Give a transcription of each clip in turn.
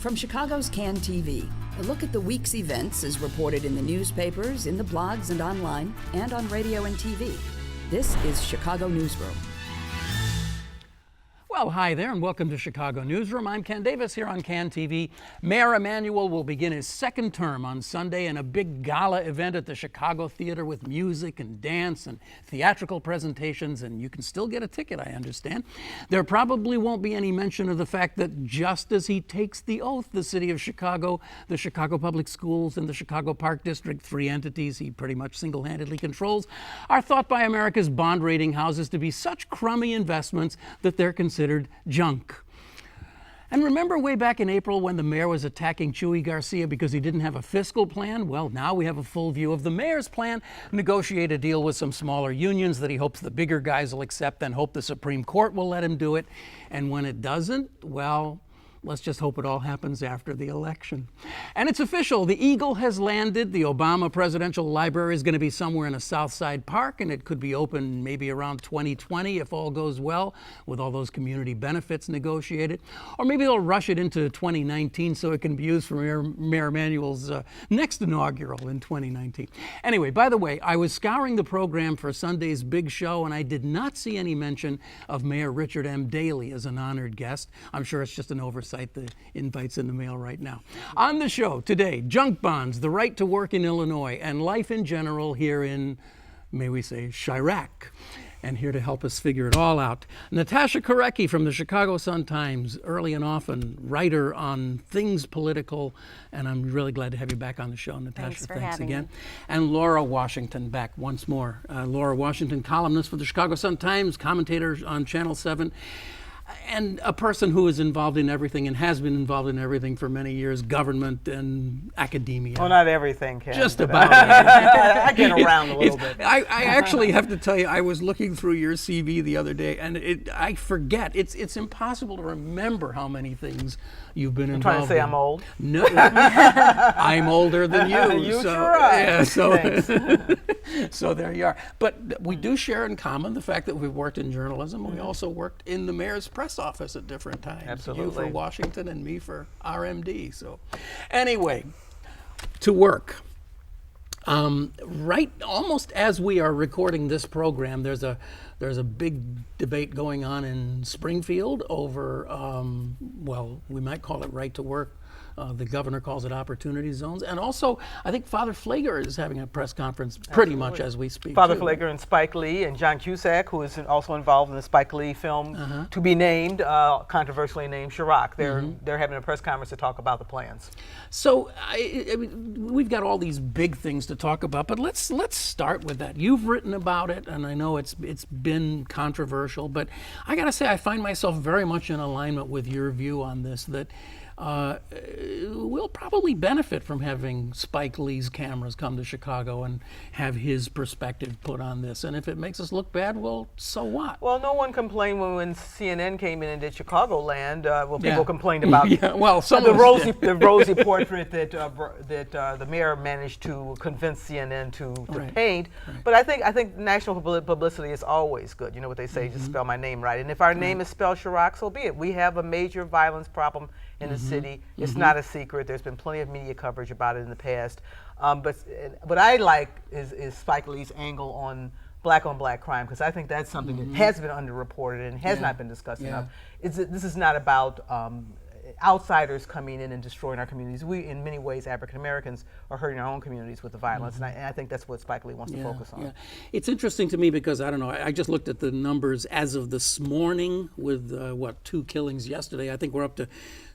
From Chicago's Can TV, a look at the week's events is reported in the newspapers, in the blogs and online, and on radio and TV. This is Chicago Newsroom. Well, hi there, and welcome to Chicago Newsroom. I'm Ken Davis here on Can TV. Mayor Emanuel will begin his second term on Sunday in a big gala event at the Chicago Theater with music and dance and theatrical presentations, and you can still get a ticket, I understand. There probably won't be any mention of the fact that just as he takes the oath, the city of Chicago, the Chicago Public Schools, and the Chicago Park District, three entities he pretty much single-handedly controls, are thought by America's bond rating houses to be such crummy investments that they're considered junk. And remember way back in April when the mayor was attacking Chuy Garcia because he didn't have a fiscal plan? Well, now we have a full view of the mayor's plan, negotiate a deal with some smaller unions that he hopes the bigger guys will accept, then hope the Supreme Court will let him do it. And when it doesn't, well, let's just hope it all happens after the election. And it's official. The Eagle has landed. The Obama Presidential Library is going to be somewhere in a South Side park, and it could be open maybe around 2020 if all goes well, with all those community benefits negotiated. Or maybe they'll rush it into 2019 so it can be used for Mayor Emanuel's next inaugural in 2019. Anyway, by the way, I was scouring the program for Sunday's big show, and I did not see any mention of Mayor Richard M. Daley as an honored guest. I'm sure it's just an oversight. The invite's in the mail right now. On the show today, junk bonds, the right to work in Illinois, and life in general here in, may we say, Chiraq. And here to help us figure it all out, Natasha Korecki from the Chicago Sun-Times, early and often writer on things political, and I'm really glad to have you back on the show, Natasha. Thanks again. And Laura Washington back once more. Laura Washington, columnist for the Chicago Sun-Times, commentator on Channel 7. And a person who is involved in everything and has been involved in everything for many years, government and academia. Well, not everything, Ken. Just about. I get around a little bit. I actually have to tell you, I was looking through your CV the other day, and I forget. It's impossible to remember how many things you've been involved in. Trying to say I'm old? No. I'm older than you. You so, sure are. Yeah, so there you are. But we do share in common the fact that we've worked in journalism. We also worked in the mayor's press office at different times. Absolutely. You for Washington and me for RMD. So anyway, to work. Right almost as we are recording this program, there's a big debate going on in Springfield over, well, we might call it right to work. The governor calls it opportunity zones. And also, I think Father Pfleger is having a press conference pretty much as we speak. Father Pfleger and Spike Lee and John Cusack, who is also involved in the Spike Lee film to be named, controversially named Chiraq. They're having a press conference to talk about the plans. So I mean, we've got all these big things to talk about, but let's start with that. You've written about it, and I know it's been controversial, but I got to say I find myself very much in alignment with your view on this, that we'll probably benefit from having Spike Lee's cameras come to Chicago and have his perspective put on this. And if it makes us look bad, well, so what? Well, no one complained when CNN came in and did Chicagoland. People complained about the rosy portrait that the mayor managed to convince CNN to paint. Right. But I think national publicity is always good. You know what they say, just spell my name right. And if our name is spelled Chiraq, so be it. We have a major violence problem in the city. It's not a secret. There's been plenty of media coverage about it in the past. But what I like is Spike Lee's angle on black crime, because I think that's something that has been underreported and has not been discussed enough. This is not about outsiders coming in and destroying our communities. We, in many ways, African Americans, are hurting our own communities with the violence, and I think that's what Spike Lee wants to focus on. Yeah. It's interesting to me because, I don't know, I just looked at the numbers as of this morning with, 2 killings yesterday. I think we're up to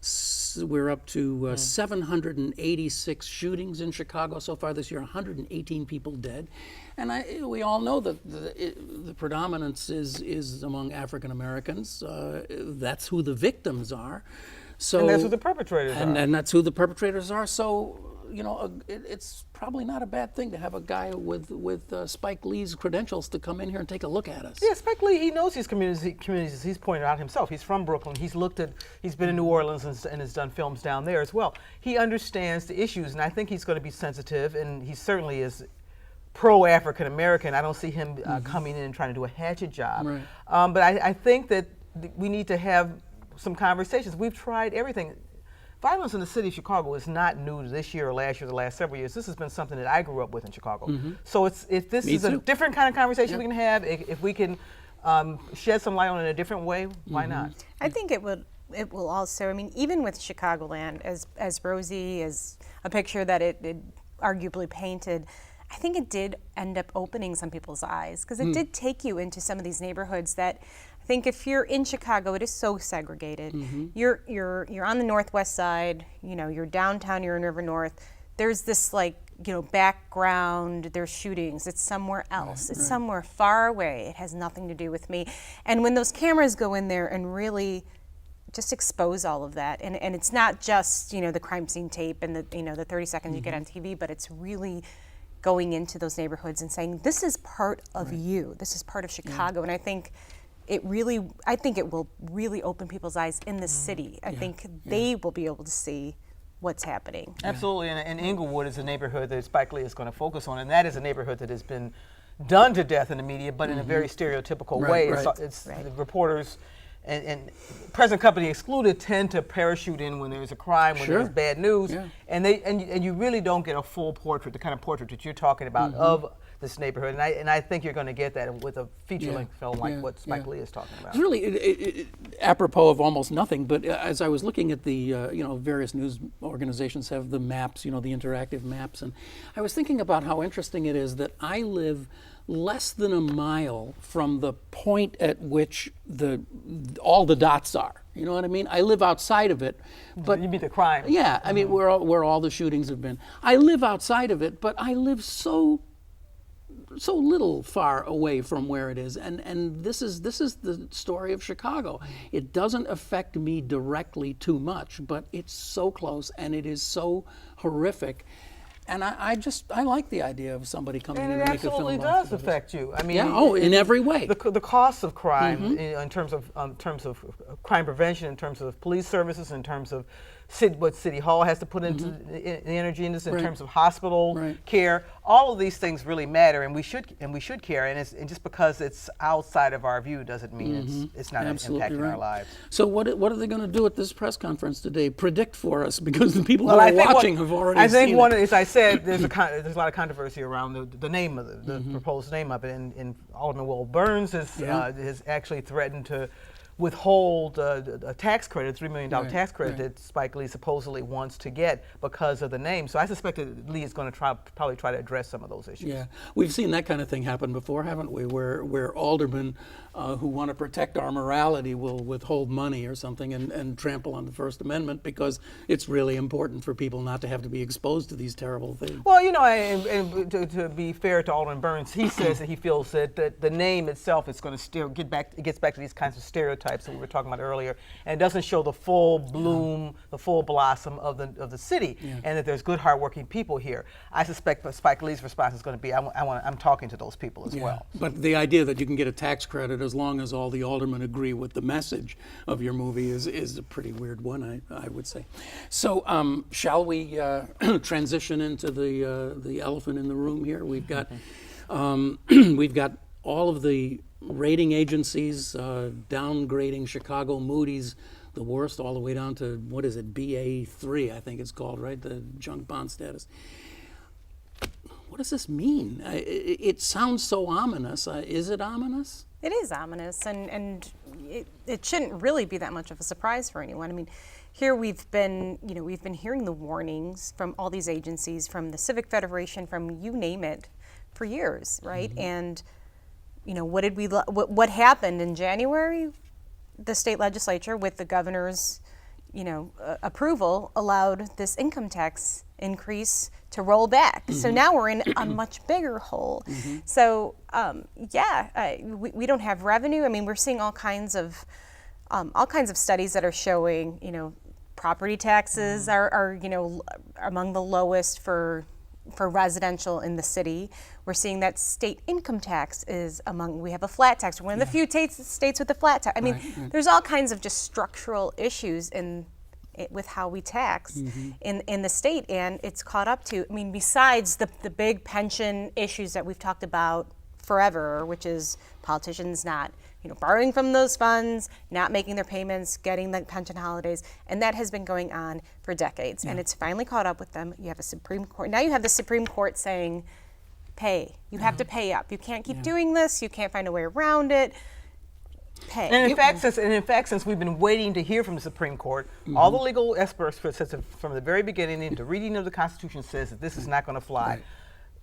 786 shootings in Chicago so far this year, 118 people dead. And we all know that the predominance is among African Americans. That's who the victims are. So, and that's who the perpetrators are. And that's who the perpetrators are. So, it's probably not a bad thing to have a guy with Spike Lee's credentials to come in here and take a look at us. Yeah, Spike Lee, he knows these communities. He's pointed out himself. He's from Brooklyn. He's been in New Orleans and has done films down there as well. He understands the issues, and I think he's going to be sensitive, and he certainly is pro-African American. I don't see him coming in and trying to do a hatchet job. Right. But I think that we need to have some conversations. We've tried everything. violence in the city of Chicago is not new to this year or last year or the last several years. This has been something that I grew up with in Chicago. So if this is a different kind of conversation we can have, if we can shed some light on it in a different way, why not? I think it will also, I mean, even with Chicagoland, as rosy as a picture that it arguably painted, I think it did end up opening some people's eyes, because it did take you into some of these neighborhoods that I think if you're in Chicago, it is so segregated. You're on the northwest side, you're downtown, you're in River North. There's this background, there's shootings, it's somewhere else. It's somewhere far away. It has nothing to do with me. And when those cameras go in there and really just expose all of that, and it's not just, the crime scene tape and the 30 seconds you get on TV, but it's really going into those neighborhoods and saying, this is part of you, this is part of Chicago. And I think it will really open people's eyes in the city. I think they will be able to see what's happening. Absolutely, and Inglewood is a neighborhood that Spike Lee is going to focus on, and that is a neighborhood that has been done to death in the media, but in a very stereotypical way. It's the reporters and present company excluded tend to parachute in when there's a crime, when there's bad news, and you really don't get a full portrait, the kind of portrait that you're talking about of this neighborhood, and I think you're going to get that with a feature-length film like what Spike Lee is talking about. It's really apropos of almost nothing, but as I was looking at the various news organizations have the maps, the interactive maps, and I was thinking about how interesting it is that I live less than a mile from the point at which all the dots are. You know what I mean? I live outside of it, but you mean the crime? Yeah, I mean where all the shootings have been. I live outside of it, but I live so little far away from where it is, and this is the story of Chicago. It doesn't affect me directly too much, but it's so close and it is so horrific. And I like the idea of somebody coming in and make a film. And it absolutely does affect you. I mean, in every way. The costs of crime, in terms of crime prevention, in terms of police services, in terms of what City Hall has to put into the energy in this, in terms of hospital care. All of these things really matter, and we should care. And just because it's outside of our view doesn't mean it's not impacting our lives. So what are they going to do at this press conference today? Predict for us, because the people who are watching have already seen it. I think as I said, there's a lot of controversy around the name of the proposed name of it, and Alderman Will Burns has actually threatened to withhold a tax credit, $3 million tax credit that Spike Lee supposedly wants to get because of the name. So I suspect that Lee is going to probably try to address some of those issues. Yeah, we've seen that kind of thing happen before, haven't we? Where aldermen who want to protect our morality will withhold money or something and trample on the First Amendment because it's really important for people not to have to be exposed to these terrible things. Well, and to be fair to Alderman Burns, he says that he feels that the name itself is going to gets back to these kinds of stereotypes that we were talking about earlier, and it doesn't show the full bloom, the full blossom of the city, and that there's good, hardworking people here. I suspect Spike Lee's response is going to be, I'm talking to those people as well. But the idea that you can get a tax credit as long as all the aldermen agree with the message of your movie is a pretty weird one, I would say. So shall we transition into the elephant in the room here? We've got all of the rating agencies downgrading Chicago, Moody's the worst, all the way down to, what is it, BA3, I think it's called, right? The junk bond status. What does this mean? It sounds so ominous. Is it ominous? It is ominous, and it shouldn't really be that much of a surprise for anyone. I mean, here we've been hearing the warnings from all these agencies, from the Civic Federation, from you name it, for years, right? And what happened in January? The state legislature, with the governor's approval, allowed this income tax increase to roll back. So now we're in a much bigger hole. So we don't have revenue. I mean, we're seeing all kinds of studies that are showing property taxes are among the lowest for residential in the city. We're seeing that state income tax is we have a flat tax. We're one of the few states with a flat tax. I mean, there's all kinds of just structural issues with how we tax in the state, and it's caught up to, besides the big pension issues that we've talked about forever, which is politicians not, borrowing from those funds, not making their payments, getting the pension holidays, and that has been going on for decades. And it's finally caught up with them. You have a Supreme Court. Now you have the Supreme Court saying, pay. You have to pay up. You can't keep doing this. You can't find a way around it. Pay. And in fact, since we've been waiting to hear from the Supreme Court, all the legal experts from the very beginning, the reading of the Constitution says that this is not going to fly. Right.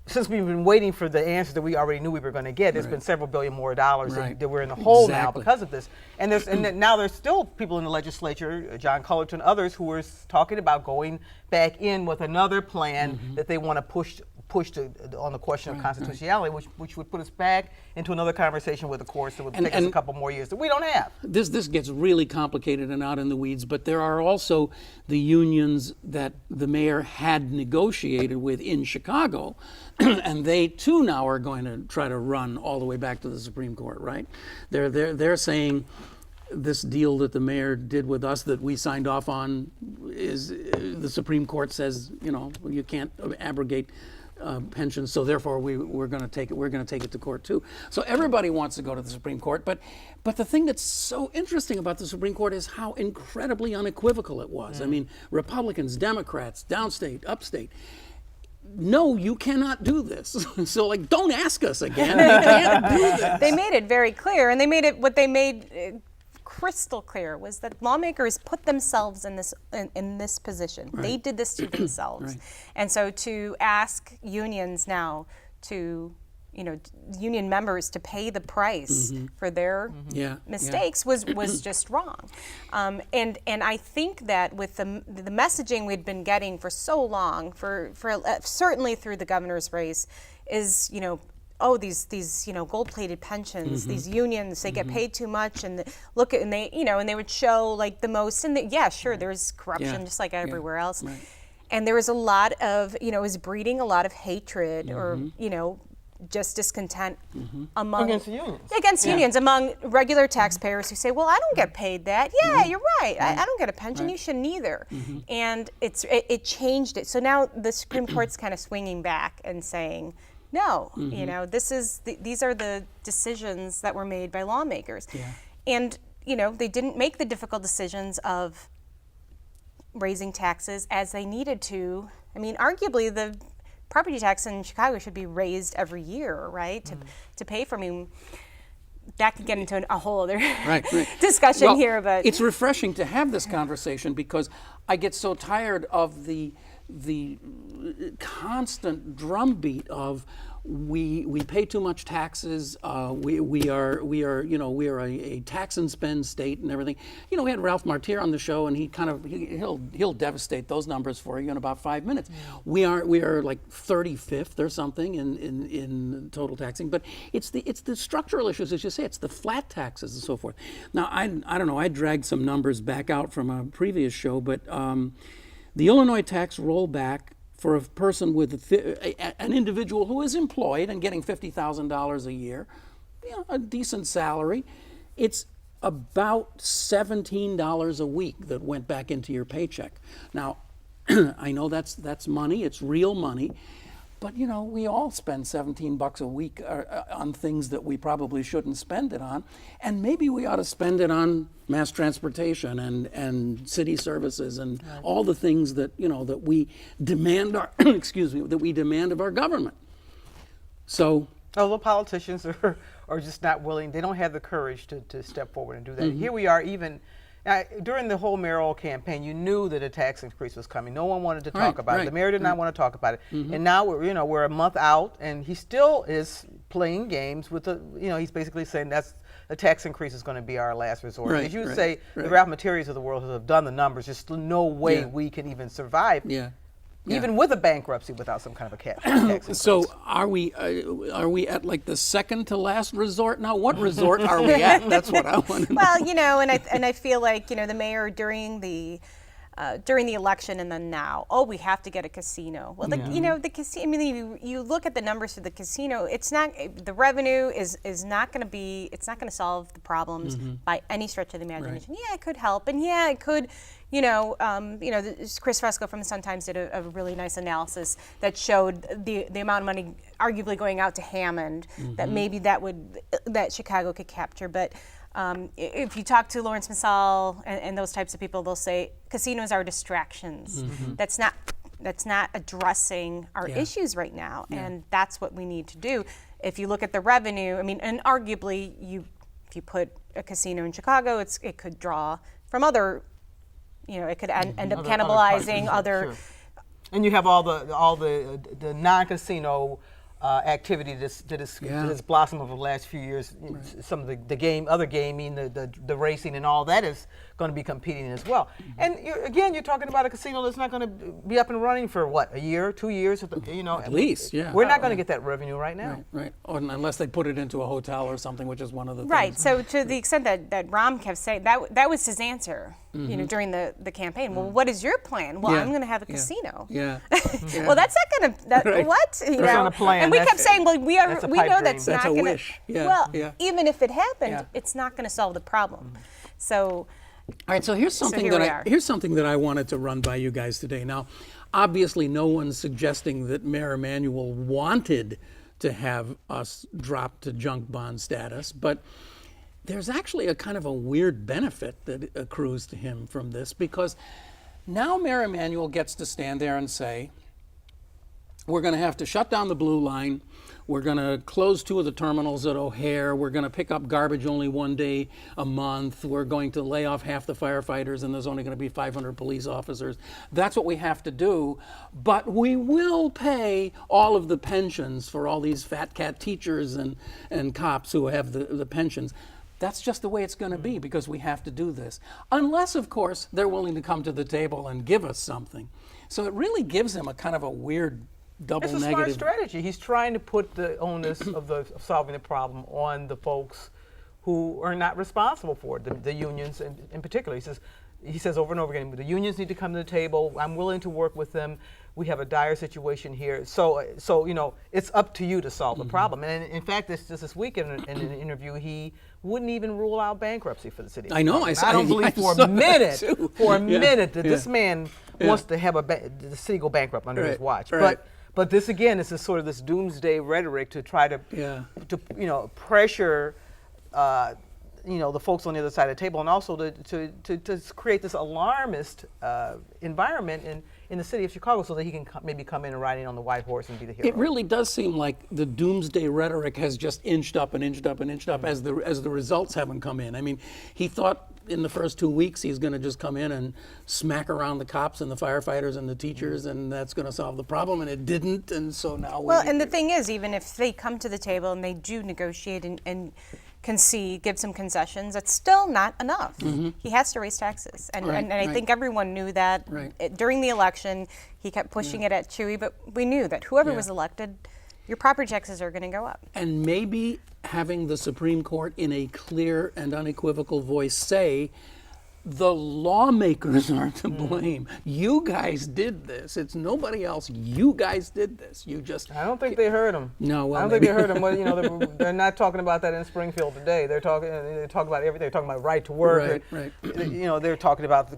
Since we've been waiting for the answer that we already knew we were going to get, there's been several billion more dollars that we're in the hole now because of this. And now there's still people in the legislature, John Cullerton, others, who are talking about going back in with another plan that they want to push on the question of constitutionality, which would put us back into another conversation with the courts that would take us a couple more years that we don't have. This gets really complicated and out in the weeds, but there are also the unions that the mayor had negotiated with in Chicago, and they too now are going to try to run all the way back to the Supreme Court, right? They're saying this deal that the mayor did with us that we signed off on is the Supreme Court says, you can't abrogate pensions, so therefore we're going to take it. We're going to take it to court too. So everybody wants to go to the Supreme Court, but the thing that's so interesting about the Supreme Court is how incredibly unequivocal it was. I mean, Republicans, Democrats, downstate, upstate. No, you cannot do this. So, don't ask us again. You can't do this. They made it very clear, and they made it what they made crystal clear was that lawmakers put themselves in this position. Right. They did this to themselves. And so to ask unions now to, union members to pay the price for their mistakes was just wrong. And I think that with the messaging we'd been getting for so long, for certainly through the governor's race, is, these gold-plated pensions, these unions, they get paid too much, and they would show the most, and there's corruption just like everywhere else, and there was a lot of it was breeding a lot of hatred or just discontent among against unions among regular taxpayers who say, well, I don't get paid that. Yeah, you're right. I don't get a pension. You shouldn't either. And it changed it. So now the Supreme Court's kind of swinging back and saying, no, these are the decisions that were made by lawmakers. And, they didn't make the difficult decisions of raising taxes as they needed to. I mean, arguably the property tax in Chicago should be raised every year, right? To pay for that could get into a whole other discussion here. But it's refreshing to have this conversation because I get so tired of the constant drumbeat of we pay too much taxes. We are a tax and spend state and everything. We had Ralph Martier on the show, and he'll devastate those numbers for you in about 5 minutes. We are like 35th or something in total taxing, but it's the structural issues, as you say. It's the flat taxes and so forth. Now I don't know. I dragged some numbers back out from a previous show, but the Illinois tax rollback for a person with an individual who is employed and getting $50,000 a year, a decent salary, it's about $17 a week that went back into your paycheck. Now, I know that's money, it's real money, but we all spend $17 a week on things that we probably shouldn't spend it on, and maybe we ought to spend it on mass transportation and city services and all the things that that we demand that we demand of our government. So, although politicians are just not willing, they don't have the courage to step forward and do that. Here we are, even during the whole mayoral campaign, you knew that a tax increase was coming. No one wanted to talk about it. The mayor did not want to talk about it. And now we're a month out, and he still is playing games with he's basically saying that's a tax increase is going to be our last resort. As you say, the Ralph Materials of the world have done the numbers. There's no way we can even survive. Even with a bankruptcy without some kind of a tax increase. So are we at like the second to last resort now? What resort are we at? That's what I want to know. Well, and I feel like the mayor during the during the election and then now, oh, we have to get a casino. Well, the casino. I mean, you look at the numbers for the casino. It's not the revenue is not going to be. It's not going to solve the problems by any stretch of the imagination. Yeah, it could help, and yeah, it could. Chris Fresco from the Sun-Times did a really nice analysis that showed the amount of money arguably going out to Hammond that maybe that Chicago could capture, but. If you talk to Lawrence Massal and those types of people, they'll say casinos are distractions. That's not addressing our issues right now, and that's what we need to do. If you look at the revenue, I mean, and arguably, if you put a casino in Chicago, it could draw from other, it could end up cannibalizing other. Sure. And you have all the non-casino. Activity that has blossomed over the last few years. Some of the other gaming, the racing, and all that is going to be competing as well. And you're talking about a casino that's not going to be up and running for what, a year, 2 years? At least, yeah. We're not going to get that revenue right now. Right. Unless they put it into a hotel or something, which is one of the things. Right. So to the extent that Ram kept saying that was his answer, during the campaign. Well, what is your plan? Well, I'm going to have a casino. Yeah. Well, that's not going to. Right. What? That's not a plan. And we kept saying, well, we know that's not going to. Wish. Yeah. Well, even if it happened, it's not going to solve the problem. So. All right, so here's something that I wanted to run by you guys today. Now, obviously, no one's suggesting that Mayor Emanuel wanted to have us drop to junk bond status, but there's actually a kind of a weird benefit that accrues to him from this, because now Mayor Emanuel gets to stand there and say, we're going to have to shut down the Blue Line. We're going to close 2 of the terminals at O'Hare. We're going to pick up garbage only 1 day a month. We're going to lay off half the firefighters, and there's only going to be 500 police officers. That's what we have to do. But we will pay all of the pensions for all these fat cat teachers and cops who have the pensions. That's just the way it's going to be, because we have to do this. Unless, of course, they're willing to come to the table and give us something. So it really gives him a kind of a weird double negative. It's a smart strategy. He's trying to put the onus of solving the problem on the folks who are not responsible for it, the unions in particular. He says over and over again, the unions need to come to the table. I'm willing to work with them. We have a dire situation here. So it's up to you to solve the problem. And in fact, just this week in an interview, he wouldn't even rule out bankruptcy for the city. I know. I don't believe for a minute that this man wants to have the city go bankrupt under his watch. Right. But this again is sort of this doomsday rhetoric to try to pressure the folks on the other side of the table, and also to create this alarmist environment in the city of Chicago, so that he can maybe come in and ride in on the white horse and be the hero. It really does seem like the doomsday rhetoric has just inched up and inched up and inched up as the results haven't come in. I mean, he thought in the first 2 weeks he's going to just come in and smack around the cops and the firefighters and the teachers, and that's going to solve the problem, and it didn't, and so now and the thing is, even if they come to the table and they do negotiate and concede, give some concessions, it's still not enough. He has to raise taxes. And I think everyone knew that. During the election, he kept pushing it at Chewy, but we knew that whoever was elected, your property taxes are going to go up. And maybe having the Supreme Court in a clear and unequivocal voice say, the lawmakers are to blame. You guys did this. It's nobody else. You guys did this. I don't think they heard him. No, well, I don't think they heard him. Well, they're not talking about that in Springfield today. They talk about everything. They're talking about right to work. Right. They're talking about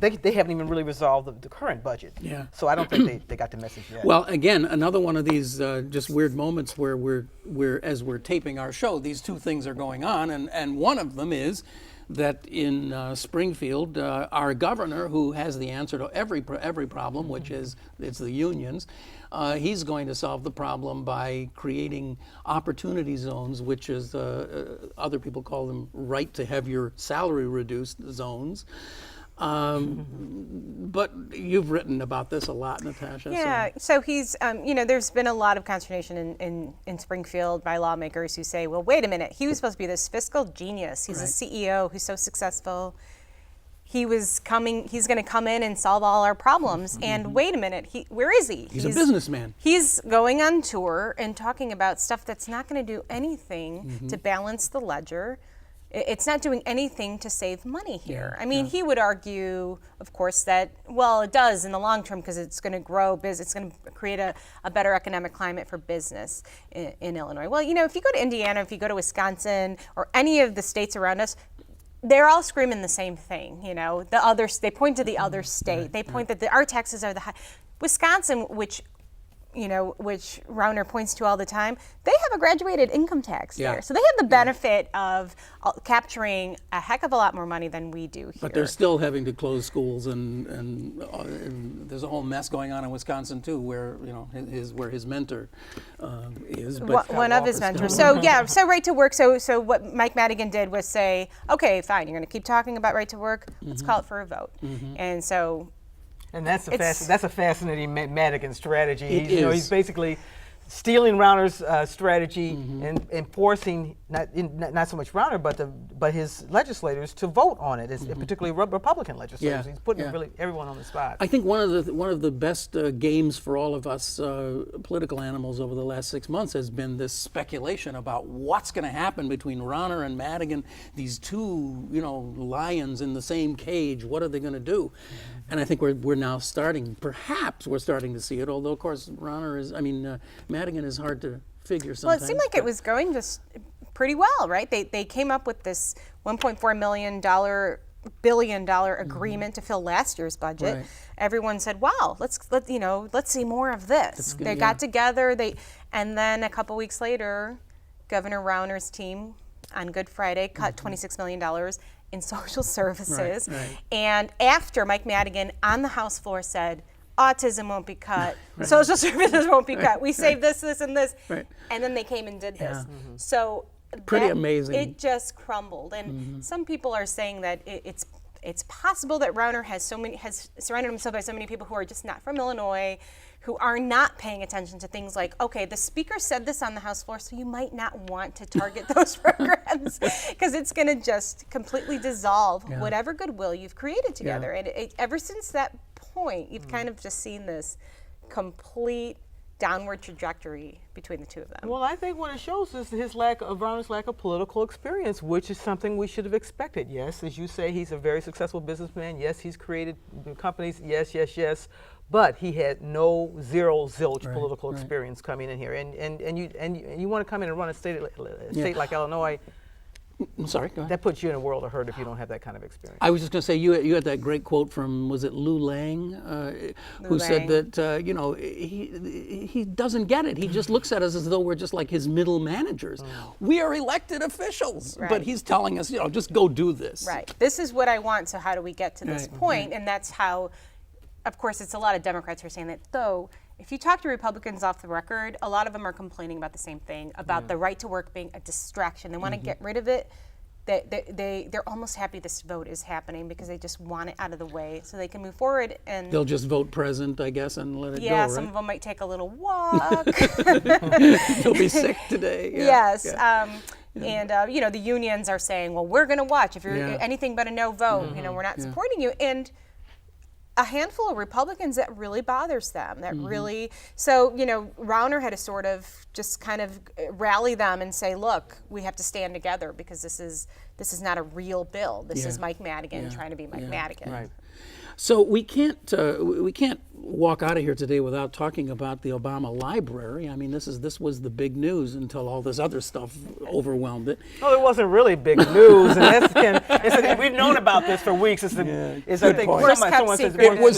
they haven't even really resolved the current budget. Yeah. So I don't think they got the message yet. Well, again, another one of these just weird moments where we're as we're taping our show, these 2 things are going on, and one of them is that in Springfield, our governor, who has the answer to every problem, which is it's the unions, he's going to solve the problem by creating opportunity zones, which is other people call them right to have your salary reduced zones. But you've written about this a lot, Natasha. Yeah, so he's, there's been a lot of consternation in Springfield by lawmakers who say, well, wait a minute, he was supposed to be this fiscal genius. He's a CEO who's so successful. He's going to come in and solve all our problems. And wait a minute, where is he? He's a businessman. He's going on tour and talking about stuff that's not going to do anything to balance the ledger. it's not doing anything to save money here. I mean, he would argue, of course, that, well, it does in the long term because it's going to grow business, it's going to create a better economic climate for business in Illinois. Well, you know, if you go to Indiana, if you go to Wisconsin, or any of the states around us, they're all screaming the same thing, you know. They point to the other state. They point that our taxes are the high. Wisconsin, which Rauner points to all the time, they have a graduated income tax there. So they have the benefit of capturing a heck of a lot more money than we do here. But they're still having to close schools, and there's a whole mess going on in Wisconsin too, where where his mentor is. But one of his mentors. So right to work. So what Mike Madigan did was say, okay, fine, you're going to keep talking about right to work. Let's call it for a vote. And so. And that's a fascinating Madigan strategy. He's basically stealing Rauner's strategy and enforcing not so much Rauner, but his legislators to vote on it, particularly Republican legislators. He's putting really everyone on the spot. I think one of the best games for all of us political animals over the last 6 months has been this speculation about what's going to happen between Rauner and Madigan. These two, lions in the same cage. What are they going to do? And I think we're now starting to see it. Although of course Madigan is hard to figure sometimes. Well, it seemed like it was going just pretty well, right? They came up with this $1.4 billion agreement to fill last year's budget. Right. Everyone said, "Wow, let's see more of this." They got together. And then a couple weeks later, Governor Rauner's team on Good Friday cut $26 million in social services. Right. And after Mike Madigan on the House floor said, autism won't be cut, social services won't be cut. We saved this, and this. Right. And then they came and did this. So pretty amazing. It just crumbled. And some people are saying that it's possible that Rauner has surrounded himself by so many people who are just not from Illinois, who are not paying attention to things like, okay, the speaker said this on the House floor, so you might not want to target those programs because it's going to just completely dissolve whatever goodwill you've created together. And ever since that point, you've kind of just seen this complete downward trajectory between the two of them. Well, I think what it shows is Rauner's lack of political experience, which is something we should have expected. Yes, as you say, he's a very successful businessman. Yes, he's created companies. Yes. But he had zilch political experience coming in here, and you want to come in and run a state like Illinois. I'm sorry, go ahead. That puts you in a world of hurt if you don't have that kind of experience. I was just going to say, you had that great quote from, was it Lou Lang, who said that he doesn't get it. He just looks at us as though we're just like his middle managers. We are elected officials, but he's telling us, just go do this. Right. This is what I want. So how do we get to this point? And that's how. Of course, it's a lot of Democrats who are saying that, though, if you talk to Republicans off the record, a lot of them are complaining about the same thing, about the right to work being a distraction. They want to get rid of it. They're almost happy this vote is happening because they just want it out of the way so they can move forward. And they'll just vote present, I guess, and let it go, Yeah, right? some of them might take a little walk. They'll be sick today. Yes. And the unions are saying, well, we're going to watch. If you're anything but a no vote, we're not supporting you. And a handful of Republicans, that really bothers them. That really, so, Rauner had to sort of just kind of rally them and say, look, we have to stand together because this is not a real bill. This is Mike Madigan trying to be Mike Madigan. Right. So we can't walk out of here today without talking about the Obama Library. I mean, this was the big news until all this other stuff overwhelmed it. Well, it wasn't really big news, and we've known about this for weeks. It was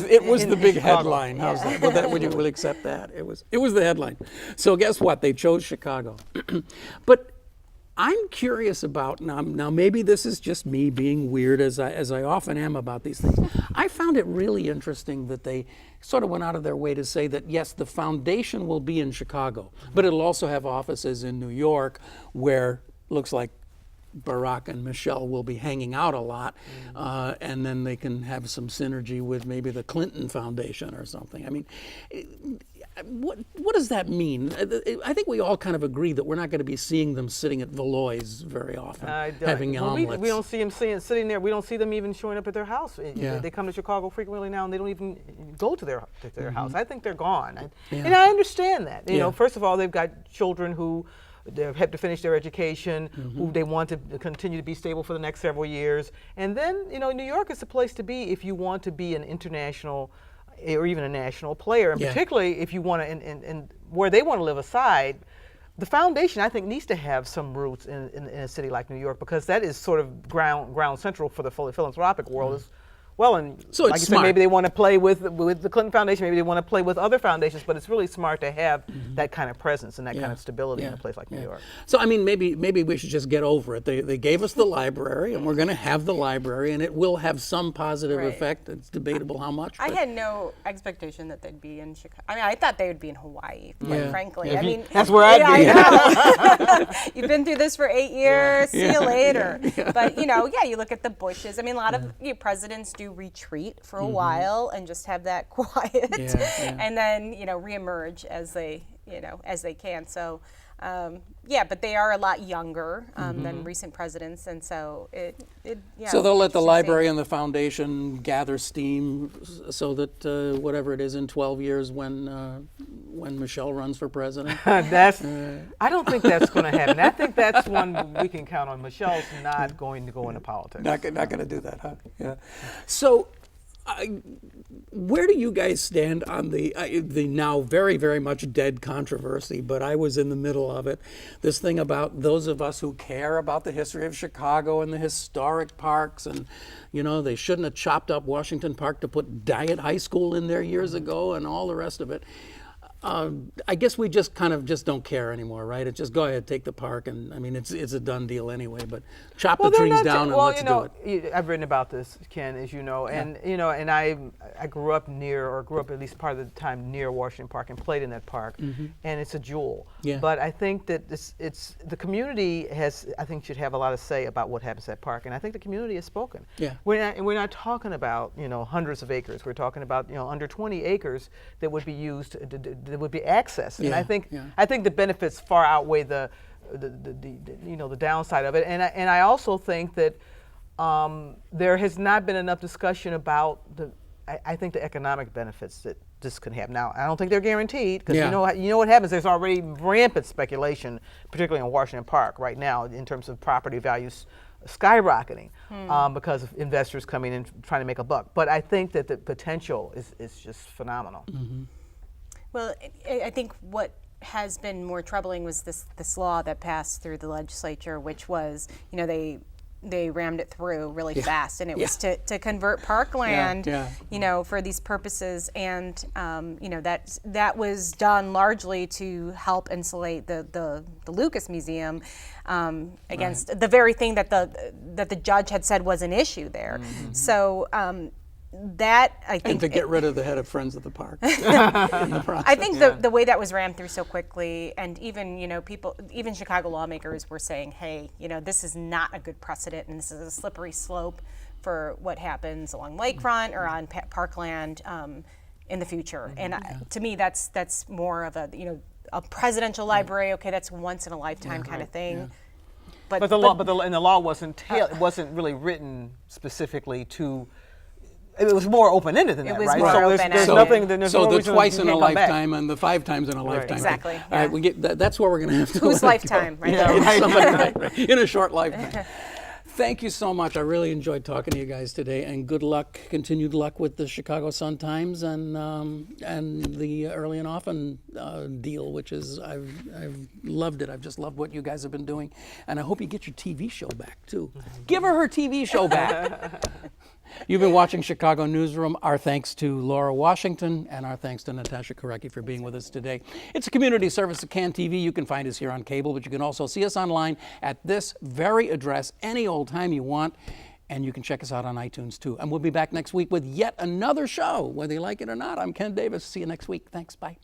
the big headline. How's that? Well, would you will accept that? It was the headline. So guess what? They chose Chicago, but I'm curious about now. Maybe this is just me being weird, as I often am about these things. I found it really interesting that they sort of went out of their way to say that yes, the foundation will be in Chicago, but it'll also have offices in New York, where looks like Barack and Michelle will be hanging out a lot, and then they can have some synergy with maybe the Clinton Foundation or something. I mean, what does that mean? I think we all kind of agree that we're not going to be seeing them sitting at Valois very often, having omelets. We don't see them sitting there. We don't see them even showing up at their house. They come to Chicago frequently now, and they don't even go to their house. I think they're gone, and I understand that. First of all, they've got children who they have to finish their education, who they want to continue to be stable for the next several years. And then, New York is the place to be if you want to be an international or even a national player, and particularly if you want to, and where they want to live aside. The foundation, I think, needs to have some roots in a city like New York, because that is sort of ground central for the philanthropic world as well. And so like you said, maybe they want to play with the Clinton Foundation, maybe they want to play with other foundations, but it's really smart to have that kind of presence and that kind of stability in a place like New York. So, I mean, maybe we should just get over it. They gave us the library, and we're going to have the library, and it will have some positive effect. It's debatable how much. I had no expectation that they'd be in Chicago. I mean, I thought they would be in Hawaii, quite frankly. I mean, that's where I'd be. I know. You've been through this for 8 years. See you later. But, you look at the Bushes. I mean, a lot of presidents do retreat for a while and just have that quiet, and then reemerge as they can. So but they are a lot younger than recent presidents, and so so they'll let the library and the foundation gather steam, so that whatever it is in 12 years when Michelle runs for president. I don't think that's going to happen. I think that's one we can count on. Michelle's not going to go into politics. Not going to do that, huh? Yeah. So. Where do you guys stand on the now very, very much dead controversy, but I was in the middle of it, this thing about those of us who care about the history of Chicago and the historic parks, and they shouldn't have chopped up Washington Park to put Diet High School in there years ago and all the rest of it. I guess we just don't care anymore, right? It's just go ahead, take the park, and I mean it's a done deal anyway. But chop the trees down and let's do it. I've written about this, Ken, as you know, and and I grew up at least part of the time near Washington Park and played in that park, and it's a jewel. Yeah. But I think that it's the community should have a lot of say about what happens at that park, and I think the community has spoken. Yeah. We're not talking about hundreds of acres. We're talking about under 20 acres that would be used that would be accessed, and I think the benefits far outweigh the downside of it, and I also think that there has not been enough discussion about I think the economic benefits that this can have. Now, I don't think they're guaranteed, because you know what happens. There's already rampant speculation, particularly in Washington Park right now, in terms of property values skyrocketing because of investors coming in trying to make a buck. But I think that the potential is just phenomenal. Well, I think what has been more troubling was this law that passed through the legislature, which was, they rammed it through really fast, and it was to convert parkland, for these purposes, and that was done largely to help insulate the Lucas Museum against the very thing that the judge had said was an issue there. So. That I think, and to get rid of the head of Friends of the Park. I think the way that was rammed through so quickly, and even even Chicago lawmakers were saying, hey, this is not a good precedent, and this is a slippery slope for what happens along lakefront or on parkland in the future. And to me, that's more of a presidential library. Okay, that's once in a lifetime kind of thing. Yeah. But the law wasn't really written specifically to. It was more open-ended than that, right? So the twice in a lifetime and the 5 times in a lifetime. Exactly. All right, that's where we're going to have to. Whose lifetime, right? In a short lifetime. Thank you so much. I really enjoyed talking to you guys today, and good luck, continued luck with the Chicago Sun-Times and the Early and Often deal, which is I've loved it. I've just loved what you guys have been doing, and I hope you get your TV show back too. Give her TV show back. You've been watching Chicago Newsroom. Our thanks to Laura Washington, and our thanks to Natasha Korecki for being with us today. It's a community service of CAN TV. You can find us here on cable, but you can also see us online at this very address any old time you want, and you can check us out on iTunes too. And we'll be back next week with yet another show, whether you like it or not. I'm Ken Davis. See you next week. Thanks. Bye.